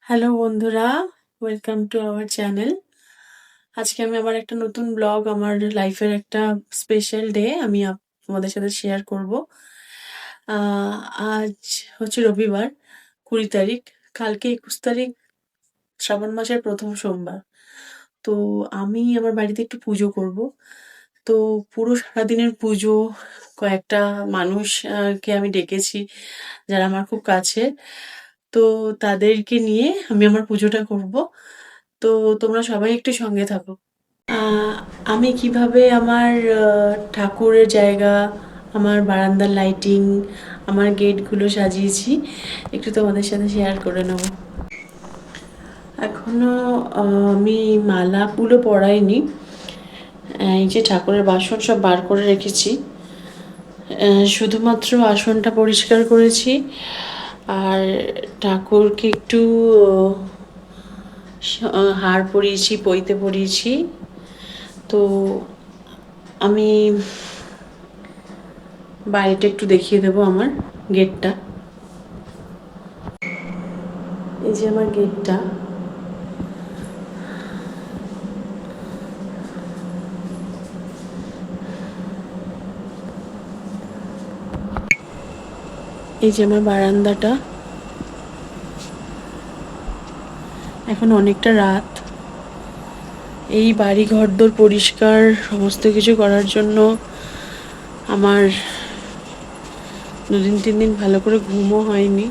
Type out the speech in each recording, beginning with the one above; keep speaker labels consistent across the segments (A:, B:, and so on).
A: Hello বন্ধুরা, welcome to our channel. আজকে আমি আবার একটা নতুন ব্লগ, আমার লাইফের একটা স্পেশাল ডে আমি তোমাদের সাথে শেয়ার করব। আজ হচ্ছে রবিবার, 20 তারিখ। কালকে 21 তারিখ, শ্রাবণ মাসের প্রথম সোমবার। তো আমি আমার বাড়িতে একটু পুজো করব। তো পুরো সারাদিনের পুজো, কয়েকটা মানুষ কে আমি ডেকেছি যারা আমার খুব কাছের। তো তাদেরকে নিয়ে আমি আমার পুজোটা করব। তো তোমরা সবাই একটু সঙ্গে থাকো। আমি কিভাবে আমার ঠাকুরের জায়গা, আমার বারান্দার লাইটিং, আমার গেটগুলো সাজিয়েছি একটু তোমাদের সাথে শেয়ার করে নেব। এখনো আমি মালা ফুলও পরাইনি। এই যে ঠাকুরের বাসন সব বার করে রেখেছি, শুধুমাত্র আসনটা পরিষ্কার করেছি আর ঠাকুরকে একটু হার পরিয়েছি, পইতে পরিয়েছি। তো আমি বাইরেটা একটু দেখিয়ে দেবো, আমার গেটটা। এই যে আমার গেটটা। এই যে আমার বারান্দাটা। এখন অনেকটা রাত। এই বাড়ি ঘরদোর পরিষ্কার সমস্ত কিছু করার জন্য আমার 2-3 দিন ভালো করে ঘুমও হয়নি।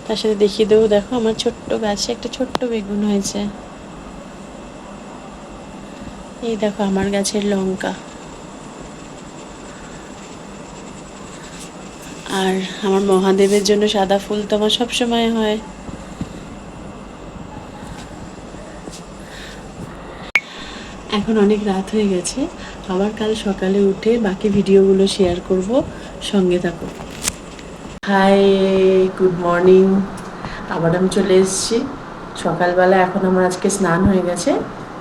A: তার সাথে দেখিয়ে দেবো, দেখো আমার ছোট্ট গাছে একটা ছোট্ট বেগুন হয়েছে। এই দেখো আমার গাছের লঙ্কা। আর আমার মহাদেবের জন্য সাদা ফুল তো আমার সবসময় হয়। এখন অনেক রাত হয়ে গেছে, আবার কাল সকালে উঠে বাকি ভিডিওগুলো শেয়ার করব, সঙ্গে থাকো। Hi, good morning. আবার আমি চলে এসেছি সকালবেলা। এখন আমার আজকে স্নান হয়ে গেছে,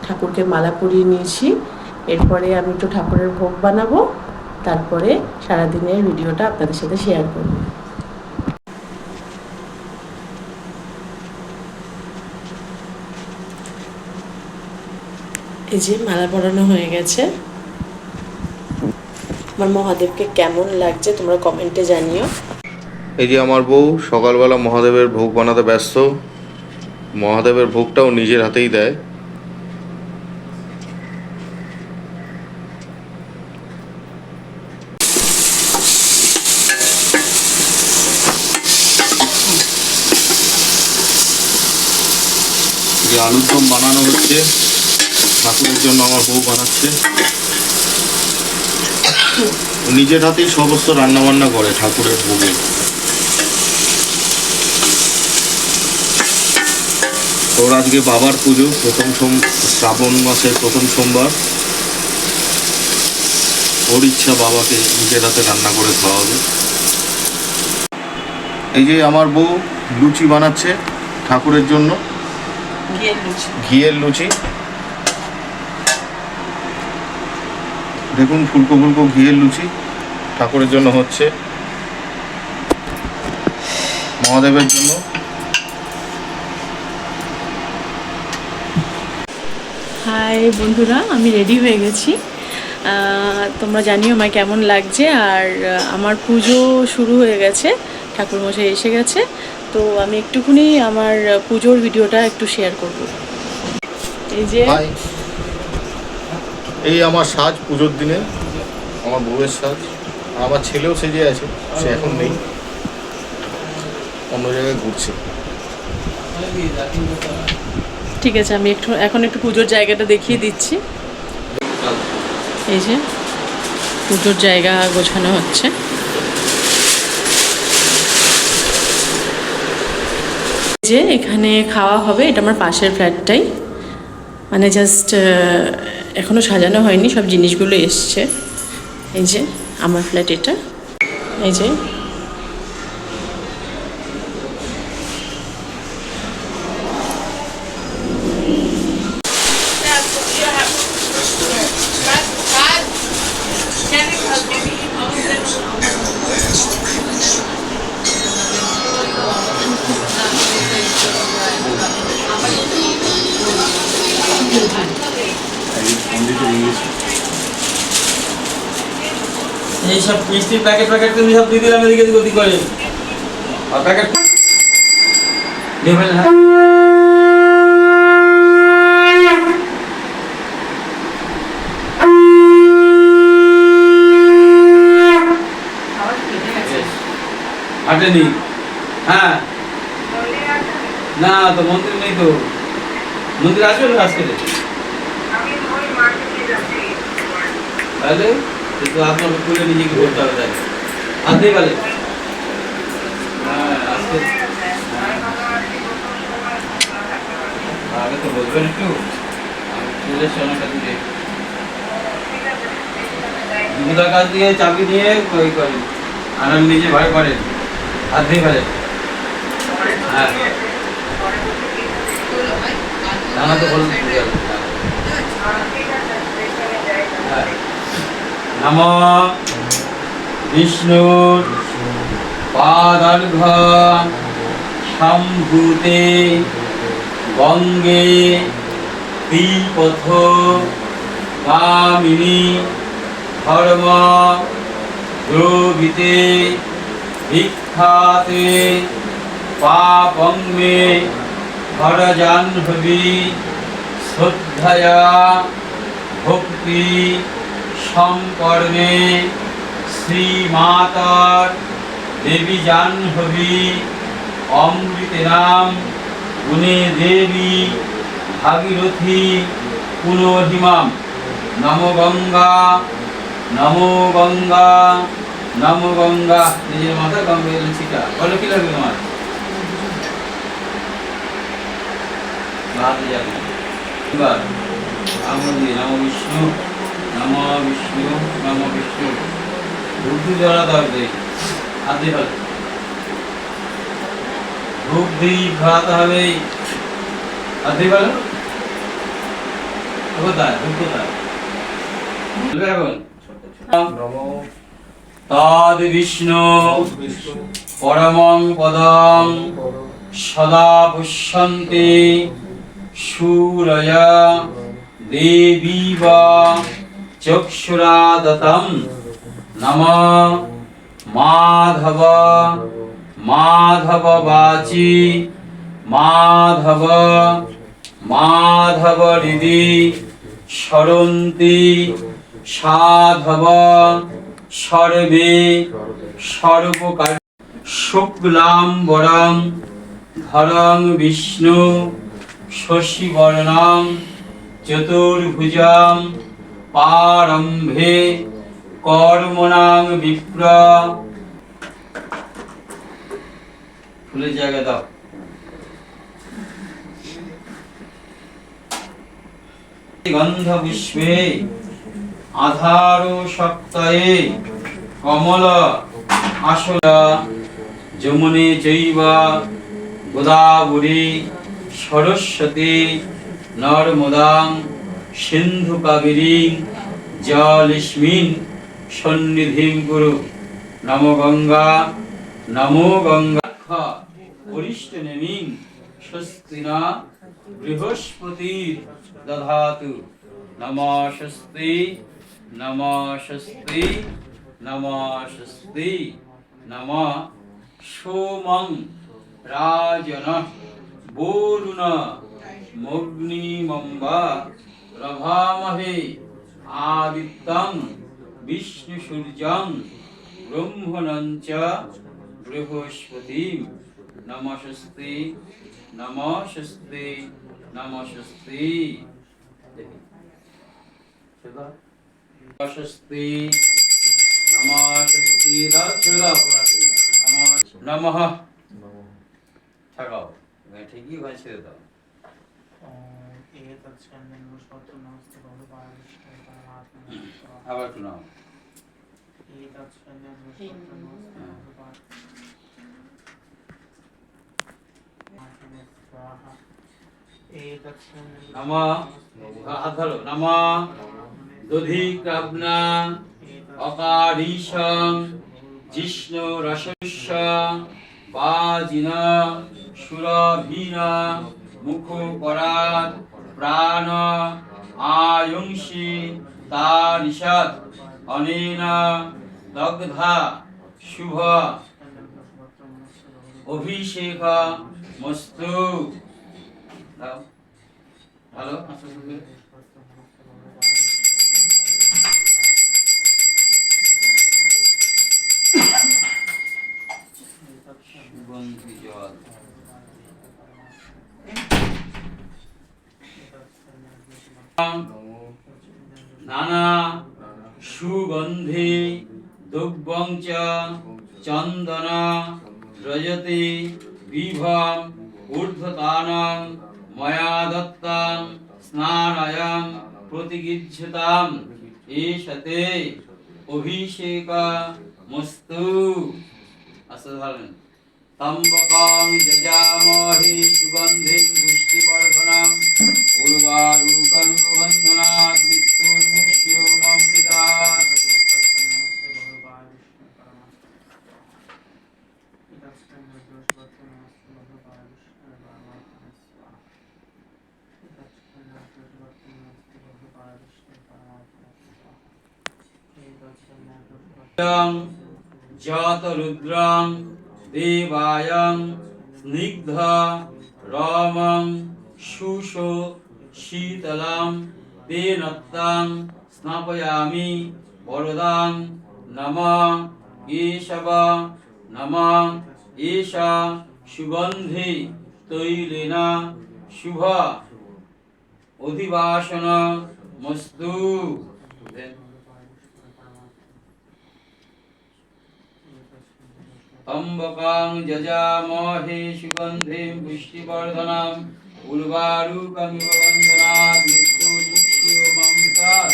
A: ঠাকুরকে মালা পরিয়ে নিয়েছি। এরপরে আমি একটু ঠাকুরের ভোগ বানাবো, তারপরে সারাদিনের ভিডিওটা আপনাদের সাথে শেয়ার করব। এই যে মালা পরানো হয়ে গেছে। আমার মহাদেবকে কেমন লাগছে তোমরা কমেন্টে জানিও।
B: এই যে আমার বউ সকালবেলা মহাদেবের ভোগ বানাতে ব্যস্ত। মহাদেবের ভোগটাও নিজের হাতেই দেয়। যে আলুর দম বানানো হচ্ছে, ঠাকুরের জন্য আমার বউ বানাচ্ছে। নিজের হাতেই সমস্ত রান্নাবান্না করে ঠাকুরের ভোগে। ওর আজকে বাবার পুজো, শ্রাবণ মাসের প্রথম সোমবার। ওর ইচ্ছা বাবাকে নিজের হাতে রান্না করে খাওয়াবে। এই যে আমার বউ লুচি বানাচ্ছে ঠাকুরের জন্য, ঘিয়ের লুচি। দেখুন ফুলকো ফুলকো ঘিয়ের লুচি ঠাকুরের জন্য হচ্ছে, মহাদেবের জন্য।
A: হাই বন্ধুরা, আমি রেডি হয়ে গেছি। তোমরা জানিও আমায় কেমন লাগছে। আর আমার পুজো শুরু হয়ে গেছে, ঠাকুরমশাই এসে গেছে। তো আমি একটুখানি আমার পুজোর ভিডিওটা একটু শেয়ার করব। এই যে
B: এই আমার সাজ পুজোর দিনে, আমার বউয়ের সাজ। আমার ছেলেও সেজে আছে, সে এখন নেই, অন্য জায়গায় ঘুরছে।
A: ঠিক আছে, আমি এখন একটু পুজোর জায়গাটা দেখিয়ে দিচ্ছি। এই যে পুজোর জায়গা গোছানো হচ্ছে। যে এখানে খাওয়া হবে, এটা আমার পাশের ফ্ল্যাটটাই, মানে জাস্ট এখনো সাজানো হয়নি, সব জিনিসগুলো এসছে। এই যে আমার ফ্ল্যাট এটা। এই যে
C: এইসব মিষ্টির প্যাকেট প্যাকেট তুমি সব দিয়ে দিলাম এদিকে গতি করে আর প্যাকেট দিয়ে ফেলেন হ্যাঁ হাটেনি হ্যাঁ না তো মন্দির নেই তো মন্দির আসবে না আজকে তাহলে কিন্তু আপনাকে খুলে নিজেকে ধরতে হবে তাই আসতেই পারে হ্যাঁ আজকে আগে তো বলবেন একটু আমি চলে সোনাটা দিলে দুটার কাছ দিয়ে চাবি নিয়ে ওই করেন আর আমি নিজে ভয় করেন আসতেই পারে হ্যাঁ না তো বলুন হ্যাঁ নম বিষ্ণুর পাদার্ঘ সম্ভূতে গঙ্গে ত্রিপথ গামিনী ধর্ম দ্রবিতে ভিক্ষাতে পাপং মে হর জাহ্নবী শ্রদ্ধয়া ভক্তি সম্পর্ণে শ্রীমাতার দেবী জাহ্নবী অমৃতে নাম গুণে দেবী ভাগীরথী পুনহিমাম নমো গঙ্গা নমো গঙ্গা নমো গঙ্গা নিজের মাথা গঙ্গা ছিটা বলো কি লাগবে তোমার ভালো যাবে এবার আঙুল দিয়ে নমো বিষ্ণু নমো বিষ্ণু নমো বিষ্ণু ধূপ জড়া দরবে আদি হল ধূপ দীপ ঘাতে হবে আদি বলো কোথায় ধূপ কোথায় বলবে এখন তদ বিষ্ণু পরমং পদং সদা পুষ্যন্তে শূরয়া দেবী বা চক্ষুরাদতম নম মাধব মাধব বাচি মাধব মাধব হৃদি সরন্তি সাধব সর্বে সর্বকার শুক্লাম্বরং ধরং বিষ্ণু শশীবর্ণং চতুর্ভুজং পারম্ভে কর্মণাং বিপ্র ফুলের জায়গা দাও গন্ধ পুষ্পে আধার সপ্তাহে কমল আসলা যমুনে চৈব গোদাবরী সরস্বতী নর্মদাং সিন্ধু কাবেরী জলস্মিন সন্নিধিং কুরু নমো গঙ্গা নমো গঙ্গা বরিষ্ঠ নেমিং স্বস্তিনা বৃহস্পতির দধাতু নমস্তে নমস্তে নমস্তে নম সোমং রাজন বরুণ মগ্নিমম্বা রভামহে আদিত্যং বিষ্ণু সূর্যং ব্রহ্মণঞ্চ বৃহস্পতিম নমস্তে নমস্তে নমস্তে নমস্তে নমস্তে নমঃ থাকাও ঠিকই ভাই ছেড়ে দাও আবার শোনাও নমঃ হাত ধরো নমঃ দধিকাবনা অকারিশং জিষ্ণু রসস্য বাজিনা সুরভীনা মুখপরাৎ প্রাণ আয়ুংসি তারিষাৎ অনেনা দগ্ধা শুভ অভিষেক মস্তু। দাও ভালো আস্তে আস্তে। সুগন্ধি জল নানা সুগন্ধি দুগ্বং চ চন্দন রজতি বিভম ঊর্ধ্বতানং ময়া দত্তং স্নানায়ং প্রতিগৃহ্যতাম এষতে অভিষেক মস্তু। আস্তে ধরেন। তম্বকং যজামহে সুগন্ধিং পুষ্টিবর্ধনং উর্বারুকং বন্ধনাৎ মৃত্যুর্মুক্ষীয়মৃতাৎ। যত রুদ্রং দেবায়ং স্নিগ্ধ রমং সুষো শীতলং তেনত্তাং স্নাপয়ামি বরদাং নমঃ ঈশব নমঃ ঈশা সুগন্ধি তৈলেন শুভ অধিবাসন মস্তু। তম্বকং যজামহে সুগন্ধিং পুষ্টিবর্ধনং উর্বারুকমিব বন্ধনাৎ মৃত্যুর্মুক্ষীয়মৃতাৎ।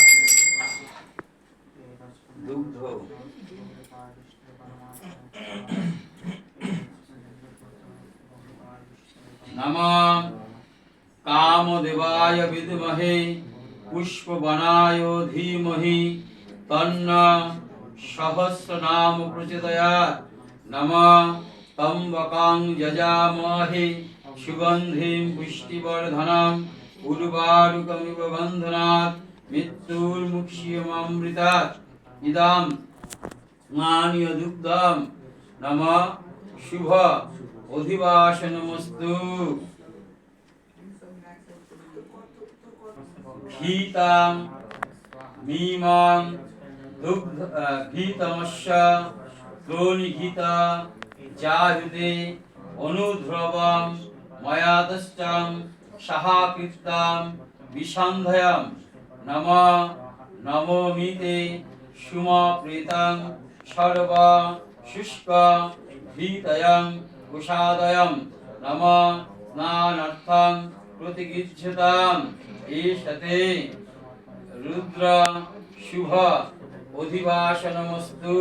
C: দুগ্ধ নমঃ কামদেবায় বিদ্মহে পুষ্পবনায় ধীমহি তন্নঃ সহস্রনাম প্রচোদয়াৎ। নমঃ তম্বকং যজামহে সুগন্ধিং পুষ্টিবর্ধনং উর্বারুকমিব বন্ধনাৎ মৃত্যুর্মুক্ষীয়মৃতাৎ। ইদং স্নানীয় দুগ্ধম নমঃ শুভ অধিবাসনমস্তু। ঘীতাং মিমাং দুগ্ধ ঘীতমস্য ক্রোণীঘীতা জায়ুতে অনুধ্রবং ময়া দষ্টং সাহাকৃত্যাং বিসন্ধয়ং। নমঃ নমোমিতে সুমপ্রীতং সর্ব শুষ্ক ঘীতয়ং কুশাদয়ং। নমঃ স্নানার্থং প্রতিগৃহ্যতাম এষতে রুদ্র শুভ অধিবাসনমস্তু।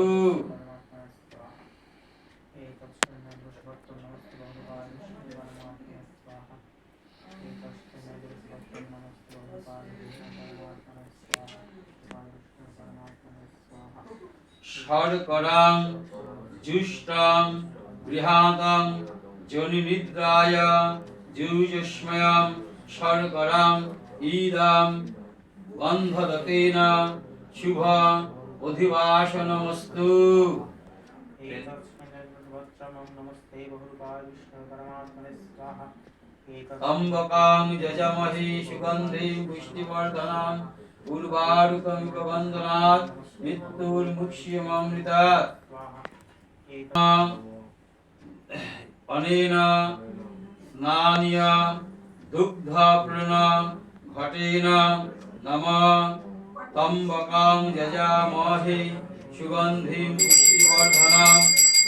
C: শর্করাং জুষ্টং গৃহাতং যোনিনিদ্রায় যুজস্ময়ং শর্করাং ইদং গন্ধদতেন শুভ অধিবাসনমস্তু। তম্বকং যজামহে সুগন্ধিং পুষ্টিবর্ধনং উর্বারুকমিব বন্ধনাৎ মৃত্যুর্মুক্ষীয়মৃতাৎ। অনেন স্নানীয় দুগ্ধপ্রণ ঘটেন। নমঃ তম্বকং যজামহে সুগন্ধিং পুষ্টিবর্ধনং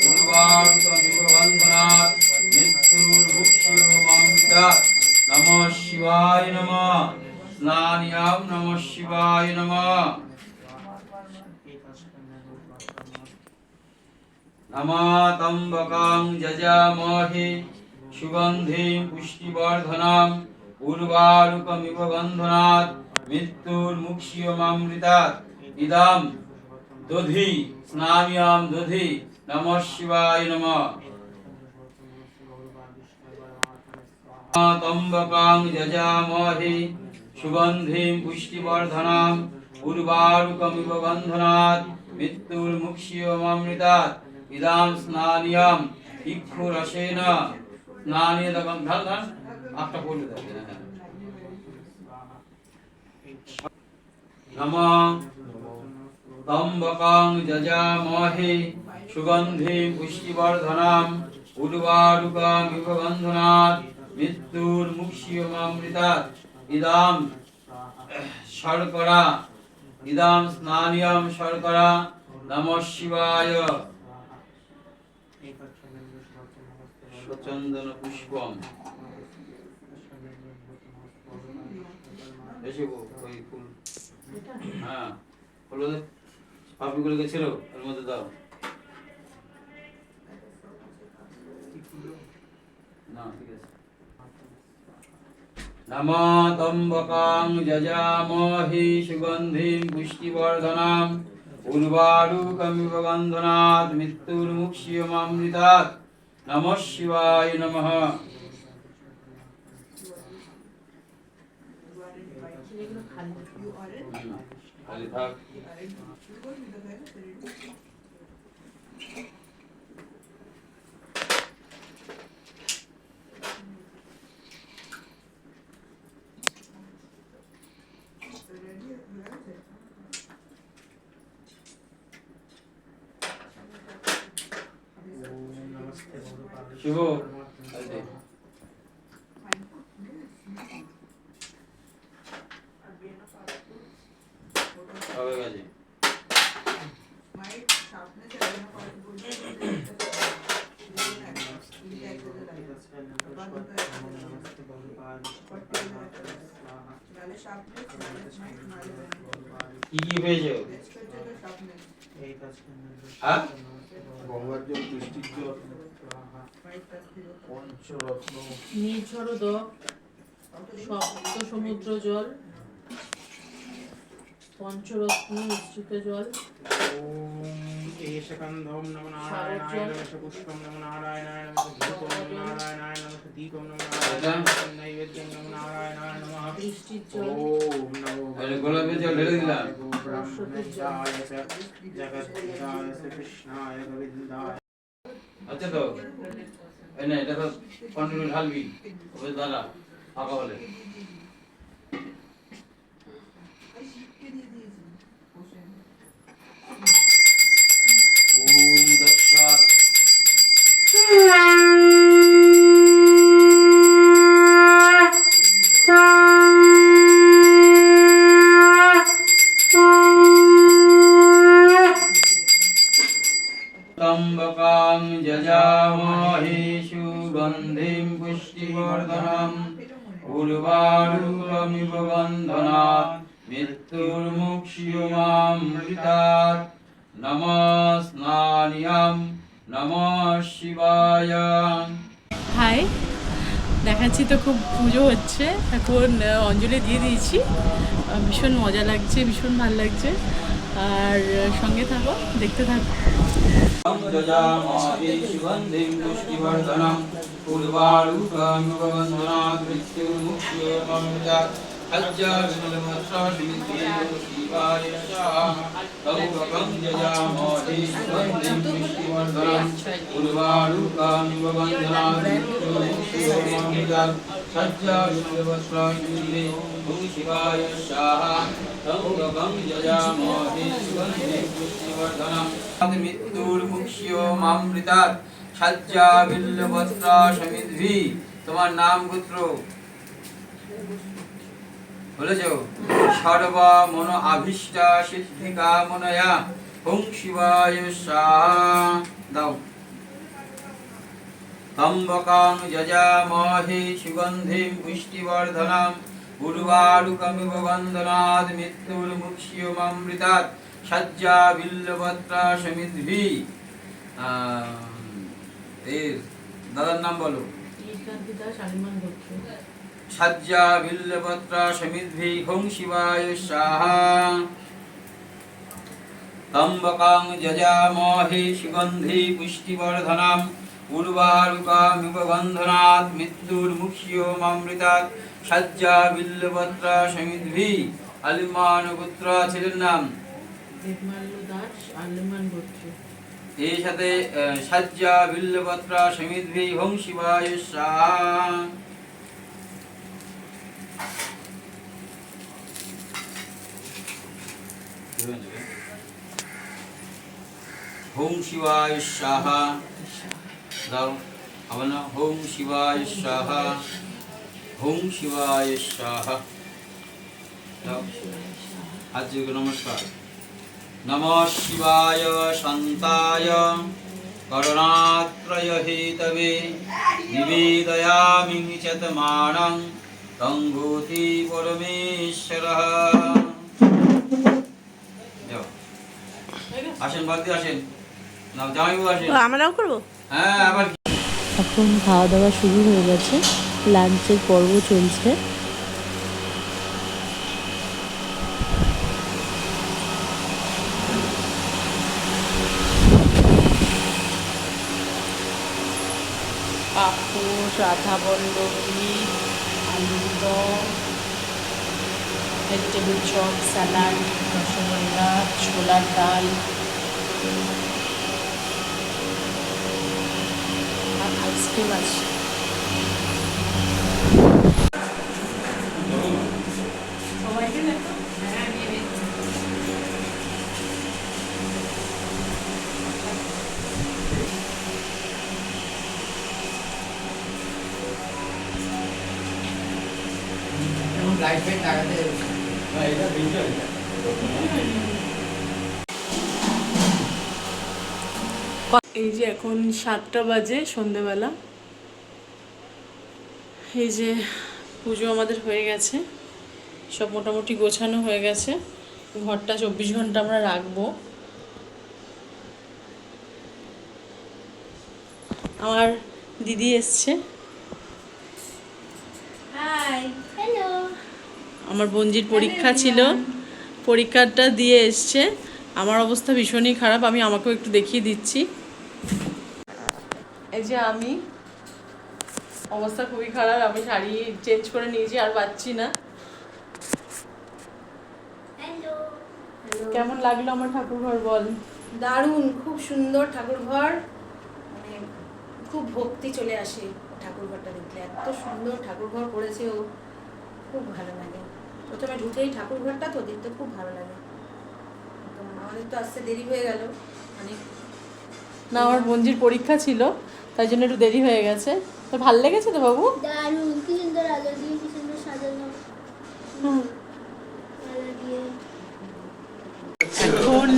C: উর্বারুকমিব বন্ধনাৎ মৃত্যুর্মুক্ষীয়মৃতাৎ। নমঃ শিবায় নমঃ স্নানীয়াং নমঃ শিবায় নমঃ। নমঃ তম্বকং যজামহে সুগন্ধিং পুষ্টিবর্ধনং উর্বারুকমিব বন্ধনাৎ মৃত্যুর্মুক্ষীয়মৃতাৎ। ইদং দধি স্নাম্যাং দধি নমঃ শিবায় নমঃ। তম্বকং যজামহে সুগন্ধিং পুষ্টিবর্ধনং উর্বারুকমিব বন্ধনাৎ মৃত্যুর্মুক্ষীয়মামৃতাৎ ইদাম স্নানিয়াম ইক্ষুরসেন স্নানিদকম ধান ধান আটটা পড়লে দেয় নমঃ তম্বকং যজামহে সুগন্ধিম পুষ্টিবর্ধনাম উর্বারুকমিব বন্ধনাৎ মৃত্যুর্মুক্ষীয়মামৃতাৎ ইদাম শর্করা ইদাম স্নানিয়াম শর্করা নমঃ শিবায় সচন্দন পুষ্পম এসে ওই ফুল হ্যাঁ হলো পাপড়িগুলো গেছিল এর মধ্যে দাও না ঠিক আছে নমঃ তম্বকং যজামহে সুগন্ধিম পুষ্টিবর্ধনাম উর্বারুকমিব বন্ধনাৎ মৃত্যুর্মুক্ষীয়মামৃতাৎ নমঃ শিবায় নমঃ খালি থাক শুভ হবে গেছে কি কি পেয়েছো হ্যাঁ
B: গঙ্গার জল, বৃষ্টির জল, পঞ্চরত্ন,
A: নির্ঝরদ সপ্ত সমুদ্র জল, পঞ্চরত্ন মিশ্রিত জল,
D: एषकन्धं नमो नारायणाय नमः पुष्पं नमो नारायणाय नमः धूपं नमो नारायणाय नमः दीपं नमो नारायणाय नमः नैवेद्यं नमो नारायणाय नमः
A: বৃষ্টির জল,
D: ओम नमो
C: अरे गोलापी जल ढेले दिला
D: ब्रह्मचाय जगद्धाय कृष्णाय गोविन्दाय
C: আচ্ছা তো এই না এটা তো কন্টিনিউ ঢালবি ওই দাঁড়া ফাঁকা হলে ওম দশাৎ त्र्यम्बकं यजामहे सुगन्धिं पुष्टिवर्धनम् उर्वारुकमिव बन्धनात् मृत्युर्मुक्षीयमामृतात् नमः स्नानियां नमः शिवाय।
A: হাই, দেখাচ্ছি তো খুব পুজো হচ্ছে এখন। অঞ্জলি দিয়ে দিয়েছি, ভীষণ মজা লাগছে, ভীষণ ভালো লাগছে। আর সঙ্গে থাকো, দেখতে থাকো।
C: যজামহে সুগন্ধিং পুষ্টিবর্ধনম উর্বারুকমিব বন্ধনাৎ মৃত্যুর্মুক্ষীয়মামৃতাৎ শিবায় তম্বকং যজামহে সুগন্ধিং পুষ্টিবর্ধনম উর্বারুকমিব বন্ধনাৎ মৃত্যুর্মুক্ষীয়মামৃতাৎ শিবায় তম্বকং যজামহে সুগন্ধিং পুষ্টিবর্ধনম মৃত্যুর্মুক্ষীয়মামৃতাৎ সজ্জা বিল্বপত্রা সমিদ্ভি। তোমার নাম গোত্র বলেছ সর্ব মন আভীষ্টা সিদ্ধি কামনয়া ওং শিবায় স্বাহা। দাও তম্বকং যজামহে সুগন্ধিং পুষ্টিবর্ধনম উর্বারুকমিব বন্ধনাৎ মৃত্যুর্মুক্ষীয়মামৃতাৎ সজ্জা বিল্বপত্রা সমিদ্ভি। এর দাদার নাম বলো। সজ্জা বিল্বপত্রা সমিদ্ভি ওং শিবায় স্বাহা। তম্বকং যজামহে সুগন্ধি পুষ্টিবর্ধনম উর্বারুকমিব বন্ধনাৎ মৃত্যুর্মুক্ষীয়মামৃতাৎ সজ্জা বিল্বপত্রা সমিদ্ভি। আলিমান গোত্র ছেলের নাম
A: দেবমাল্য দাস, আলেমান গোত্র।
C: এই সাথে সাজ্জা বিল্লপত্রা সমিদ্ভি ওং শিবায় স্বাহা। ওং শিবায় স্বাহা দাও হবে না। ওং শিবায় স্বাহা, ওং শিবায় স্বাহা দাও। হাত জোড় নমস্কার। নমঃ শিবায় শান্তায় করুণাত্রয় হেতবে নিবেদয়ামি চতমানং তং ভূতি পরমেশ্বরঃ। যাও আসেন, বাদ দিয়ে আসেন। না জামাইবাবু আসেন।
A: আমরাও করবো।
C: হ্যাঁ আবার
E: এখন খাওয়া দাওয়া শুরু হয়ে গেছে, লাঞ্চের পর্ব চলছে।
A: পাপড়, রাধা বল্লভী, আলুর দম, ভেজিটেবল চপ, স্যালাড, রসগোল্লা, ছোলার ডাল আর আইসক্রিম আছে। এই যে এখন 7টা বাজে সন্ধেবেলা। এই যে পুজো আমাদের হয়ে গেছে, সব মোটামুটি গোছানো হয়ে গেছে। ঘরটা 24 ঘন্টা আমরা রাখবো। আমার দিদি এসছে, আমার বোনজির পরীক্ষা ছিল, পরীক্ষাটা দিয়ে এসছে। আমার অবস্থা ভীষণই খারাপ, আমি আমাকেও একটু দেখিয়ে দিচ্ছি। এই যে আমি, অবস্থা খুবই খারাপ। আমি শাড়ি চেঞ্জ করে নিয়েছি, আর পাচ্ছি না। কেমন লাগলো আমার ঠাকুর ঘর বল?
F: দারুণ, খুব সুন্দর ঠাকুর ঘর, মানে খুব ভক্তি চলে আসে ঠাকুর ঘরটা দেখলে। এত সুন্দর ঠাকুর ঘর করেছে ও, খুব ভালো লাগে। প্রথমে ঢুকেই ঠাকুর ঘরটা তো দেখতে খুব ভালো লাগে। আমাদের তো আসতে দেরি হয়ে গেল অনেক।
A: না, আমার বোনজির পরীক্ষা ছিল, তাই জন্য একটু দেরি হয়ে গেছে। তো ভালো লেগেছে তো বাবু?
G: দারুণ, কি সুন্দর আলো দিয়ে কি সুন্দর সাজানো। আলো দিয়ে
A: এখন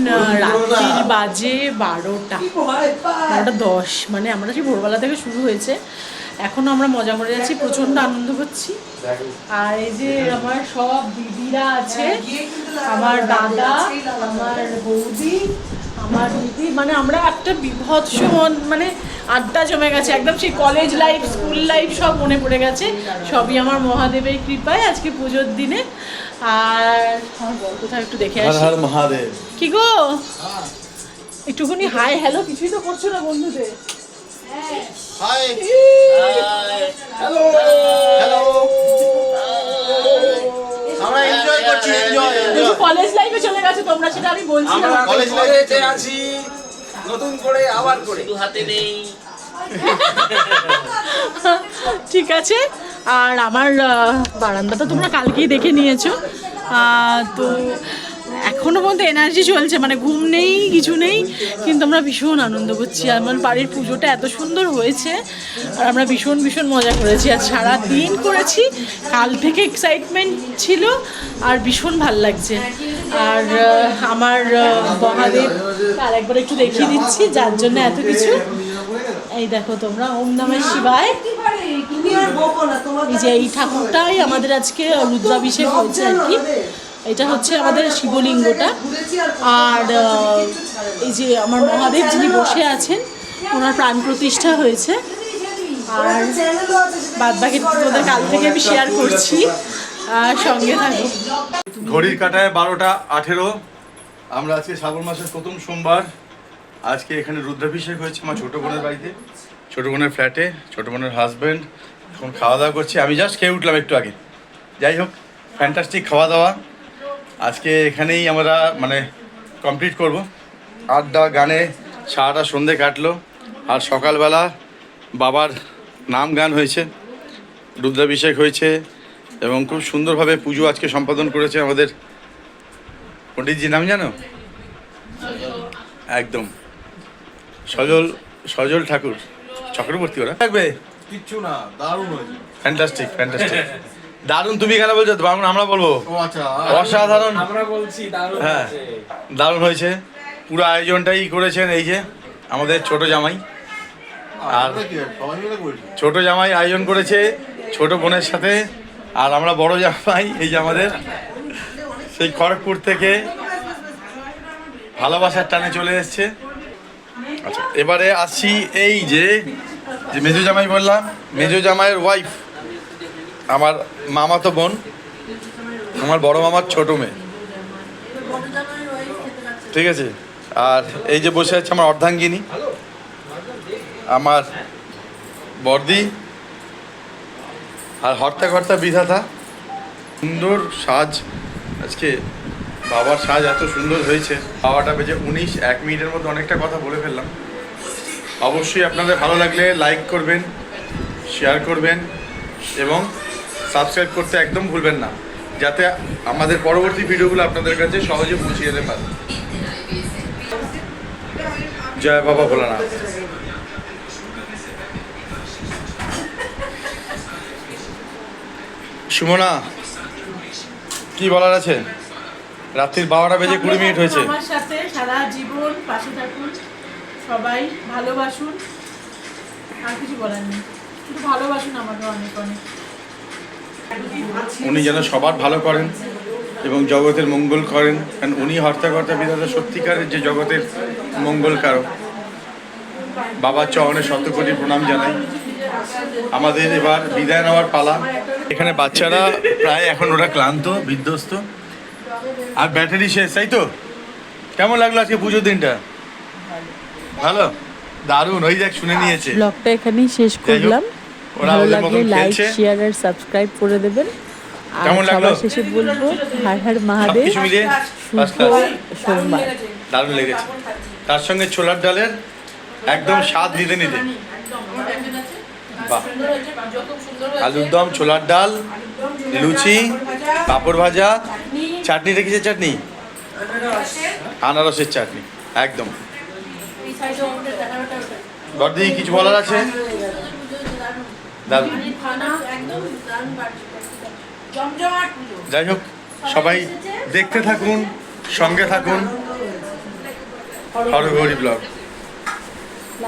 A: রাত্রির বাজে 12:10, মানে আমরা সেই ভোরবেলা থেকে শুরু হয়েছে। এখনো আমরা মজা করে যাচ্ছি, প্রচন্ড আনন্দ করছি। আর এই যে আমার সব দিদিরা আছে, আমার দাদা, আমার বৌদি, আমার দিদি, মানে আমরা একটা বিভৎস মানে আড্ডা জমে গেছে একদম। সেই কলেজ লাইফ, স্কুল লাইফ সব মনে পড়ে গেছে। সবই আমার মহাদেবের কৃপায় আজকে পুজোর দিনে। আর আমার বর কোথাও একটু দেখে আসি।
H: হর মহাদেব।
A: কি গো, একটুখানি হাই হ্যালো কিছুই তো করছো না বন্ধুদের?
H: হাই হ্যালো হ্যালো, আমরা এনজয় করছি, এনজয়।
A: কলেজ লাইফে চলে গেছে তোমরা, সেটা আমি বলছি না।
H: কলেজ লাইফে আছি নতুন করে, আবার করে হাতে নেই।
A: ঠিক আছে। আর আমার বারান্দাটা তোমরা কালকেই দেখে নিয়েছো। তো এখনো পর্যন্ত এনার্জি চলছে, মানে ঘুম নেই, কিছু নেই, কিন্তু আমরা ভীষণ আনন্দ করছি। আমার বাড়ির পুজোটা এত সুন্দর হয়েছে, আর আমরা ভীষণ ভীষণ মজা করেছি। আর সারা দিন করেছি, কাল থেকে এক্সাইটমেন্ট ছিল, আর ভীষণ ভাল লাগছে। আর আমার মহাদেব আর একবার একটু দেখিয়ে দিচ্ছি, যার জন্য এত কিছু। এই দেখো তোমরা, ওম নমঃ শিবায়। এই যে এই ঠাকুরটাই আমাদের আজকে রুদ্রাভিষেক হয়েছে আর কি। এটা হচ্ছে আমাদের শিবলিঙ্গটা। আর এই যে আমার মহাদেব যিনি বসে আছেন, ওনার প্রাণ প্রতিষ্ঠা হয়েছে। আর বাদ বাকি তোমাদের কাল থেকে আমি শেয়ার করছি, সঙ্গে থাকো।
H: ঘড়ির কাঁটায় 12:18। আমরা আজকে শ্রাবণ মাসের প্রথম সোমবার। আজকে এখানে রুদ্রাভিষেক হয়েছে আমার ছোটো বোনের বাড়িতে, ছোটো বোনের ফ্ল্যাটে, ছোটো বোনের হাজব্যান্ড। এখন খাওয়া দাওয়া করছি, আমি জাস্ট খেয়ে উঠলাম একটু আগে। যাই হোক, ফ্যান্টাস্টিক খাওয়া দাওয়া। আজকে এখানেই আমরা মানে কমপ্লিট করব। আড্ডা গানে সারাটা সন্ধে কাটলো। আর সকালবেলা বাবার নাম গান হয়েছে, রুদ্রাভিষেক হয়েছে এবং খুব সুন্দরভাবে পুজো আজকে সম্পাদন করেছে আমাদের পণ্ডিতজির নাম জানো? একদম সজল ঠাকুর চক্রবর্তী। ওরা থাকবে
B: কিচ্ছু না, দারুণ হয়েছে।
H: Fantastic fantastic. দারুণ তুমি কেন বলছো? আমরা বলবো
B: ও আচ্ছা,
H: অসাধারণ।
D: আমরা বলছি দারুণ
H: হ্যাঁ
D: হয়েছে।
H: দারুণ হয়েছে। পুরো আয়োজনটাই করেছেন এই যে আমাদের ছোট জামাই। আর
B: আমরা কি সবাই মিলে করেছি?
H: ছোট জামাই আয়োজন করেছে ছোট বোনের সাথে, আর আমরা বড় জামাই এই যে আমাদের সেই খড়গপুর থেকে ভালোবাসার টানে চলে এসছে। আচ্ছা এবারে আসছি এই যে মেজো জামাই বললাম, মেজো জামাইয়ের ওয়াইফ আমার মামাতো বোন, আমার বড় মামার ছোট মেয়ে, ঠিক আছে। আর এই যে বসে আছে আমার অর্ধাঙ্গিনী, আমার বর্দি, আর হর্তা কর্তা বিধাতা। সুন্দর সাজ আজকে, বাবার সাজ এত সুন্দর হয়েছে। বাবাটা বেজে 19, 1 মিনিটের মধ্যে অনেকটা কথা বলে ফেললাম। অবশ্যই আপনাদের ভালো লাগলে লাইক করবেন, শেয়ার করবেন এবং সাবস্ক্রাইব করতে একদম ভুলবেন না, যাতে আমাদের পরবর্তী ভিডিওগুলো আপনাদের কাছে সহজে পৌঁছে যেতে পারে। জয় বাবা ভোলানাথ। সুমনা কি বলার আছে? রাত্রির 12টা বেজে 20 মিনিট হয়েছে।
A: আমার সাথে সারা জীবন পাশে থাকুন, সবাই ভালোবাসুন, আর কিছু বলার নেই, শুধু ভালোবাসুন আমাকে অনেক অনেক।
H: উনি যেন সবার ভালো করেন এবং জগতের মঙ্গল করেন, কারণ উনি হর্তাকর্তা বিধাতা, সত্যিকারের যে জগতের মঙ্গল কারক। বাবার চরণে শত কোটি প্রণাম জানাই। আমাদের এবার বিদায় নেওয়ার পালা। এখানে বাচ্চারা প্রায় এখন ওরা ক্লান্ত বিধ্বস্ত আর ব্যাটারি শেষ, তাই তো? কেমন লাগলো আজকে পুজোর দিনটা? ভালো, দারুণ। ওই দেখ শুনে নিয়েছে।
E: ব্লগটা এখানেই শেষ করলাম।
H: ওরা
E: ভালো
H: ওদের
E: লাগলে
H: মতন
E: লাইক,
H: খেলছে।
E: শেয়ার আর সাবস্ক্রাইব করে দেবেন। আর
H: কেমন লাগলো?
E: সবার শেষে বলবো হর হর মহাদেব,
H: সবকিছু মিলিয়ে
E: শুভ
H: first class।
E: সোমবার।
H: দারুণ লেগেছে। তার সঙ্গে ছোলার ডালের একদম স্বাদ নিতে নিতে, বাহ, আলুর দম, ছোলার ডাল, লুচি, পাঁপড় ভাজা, চাটনিটা কিসের চাটনি? আনারসের চাটনি, একদম। বর্দি কিছু বলার আছে? দারুণ। যাই হোক, সবাই দেখতে থাকুন, সঙ্গে থাকুন। হরগৌরী ব্লগ।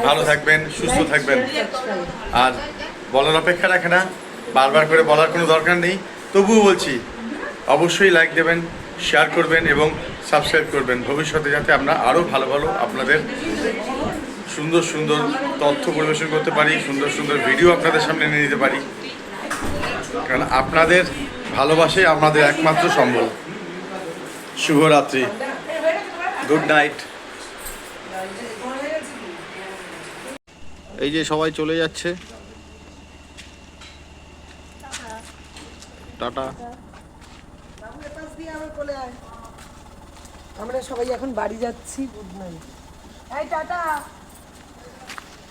H: ভালো থাকবেন, সুস্থ থাকবেন। আর বলার অপেক্ষা রাখে না, বারবার করে বলার কোনো দরকার নেই, তবুও বলছি অবশ্যই লাইক দেবেন, শেয়ার করবেন এবং সাবস্ক্রাইব করবেন, ভবিষ্যতে যাতে আমরা আরও ভালো ভালো আপনাদের সুন্দর সুন্দর তথ্য পরিবেশন করতে পারি, সুন্দর সুন্দর ভিডিও আপনাদের সামনে এনে দিতে পারি। কারণ আপনাদের ভালোবাসাই আমাদের একমাত্র সম্বল। শুভরাত্রি, গুড নাইট। এই যে সবাই চলে যাচ্ছে, টাটা।
I: আমরা সবাই এখন বাড়ি যাচ্ছি। Good night. এই টাটা।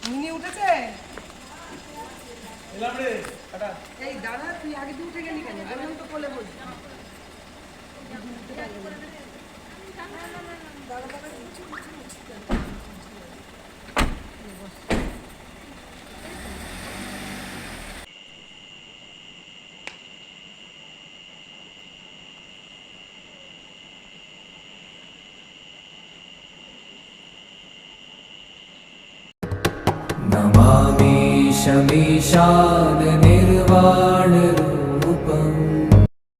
I: মিনি উঠেছে? এলাম রে, টাটা। এই দাদা তুই আগে দিয়ে উঠে গেলি কেন? বললাম তো কোলে বসবি।
J: नमामि शमीशान निर्वाण